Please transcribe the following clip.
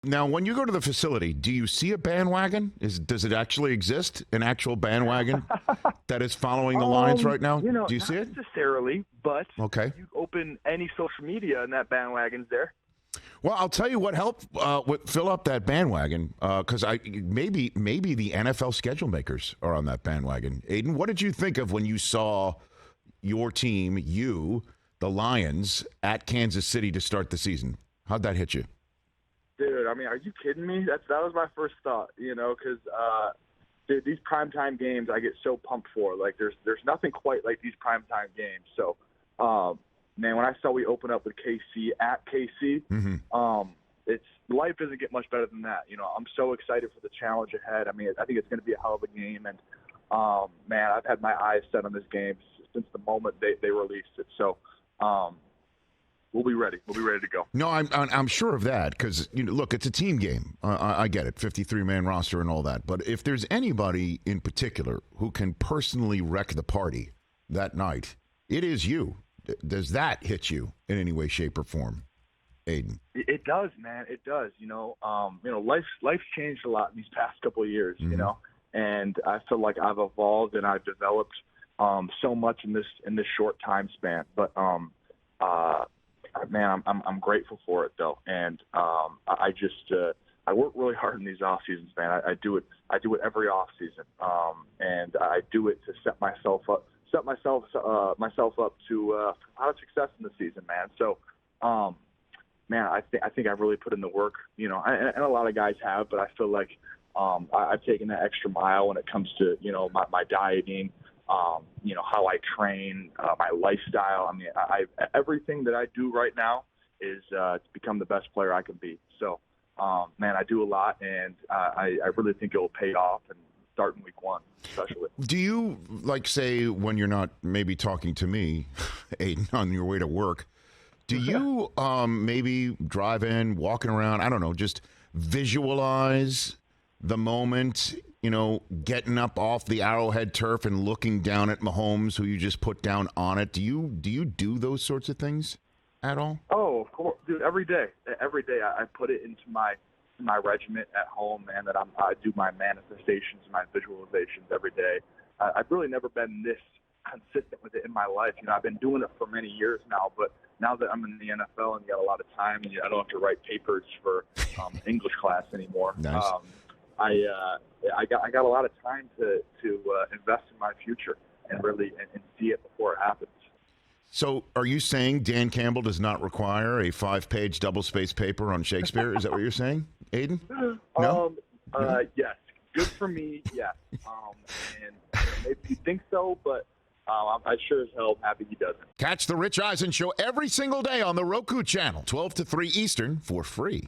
Now, when you go to the facility, do you see a bandwagon? Does it actually exist, an actual bandwagon that is following the Lions right now? Do you see it? Not necessarily, but okay. You open any social media and that bandwagon's there. Well, I'll tell you what helped fill up that bandwagon, because maybe the NFL schedule makers are on that bandwagon. Aidan, what did you think of when you saw your team, the Lions, at Kansas City to start the season? How'd that hit you? Dude, I mean, are you kidding me? That was my first thought, because dude, these primetime games I get so pumped for. Like, there's nothing quite like these primetime games. So, man, when I saw we open up with KC at KC, life doesn't get much better than that. I'm so excited for the challenge ahead. I mean, I think it's going to be a hell of a game. And, man, I've had my eyes set on this game since the moment they released it. So, we'll be ready. We'll be ready to go. No, I'm sure of that because, look, it's a team game. I get it, 53-man roster and all that. But if there's anybody in particular who can personally wreck the party that night, it is you. Does that hit you in any way, shape, or form, Aidan? It does, man. It does. Life's changed a lot in these past couple of years. And I feel like I've evolved and I've developed so much in this short time span. But man, I'm grateful for it though, and I work really hard in these off seasons, man. I do it every off season, and I do it to set myself up to a lot of success in the season, man. So, man, I think I've really put in the work, and a lot of guys have, but I feel like I've taken that extra mile when it comes to my dieting. How I train, my lifestyle. I mean, everything that I do right now is to become the best player I can be. So, man, I do a lot, and I really think it will pay off and start in week 1, especially. Do you, say, when you're not maybe talking to me, Aidan, on your way to work, do you maybe drive in, walking around, I don't know, just visualize the moment, getting up off the Arrowhead turf and looking down at Mahomes, who you just put down on it? Do you do those sorts of things at all? Oh, of course, dude. Every day, I put it into my regiment at home, man. That I do my manifestations, my visualizations every day. I've really never been this consistent with it in my life. I've been doing it for many years now, but now that I'm in the NFL and you got a lot of time, and I don't have to write papers for English class anymore. Nice. I got a lot of time to invest in my future and really and see it before it happens. So are you saying Dan Campbell does not require a 5-page double-spaced paper on Shakespeare? Is that what you're saying, Aidan? No? Yes. Good for me, yes. And maybe you think so, but I sure as hell am happy he doesn't. Catch the Rich Eisen Show every single day on the Roku channel, 12 to 3 Eastern, for free.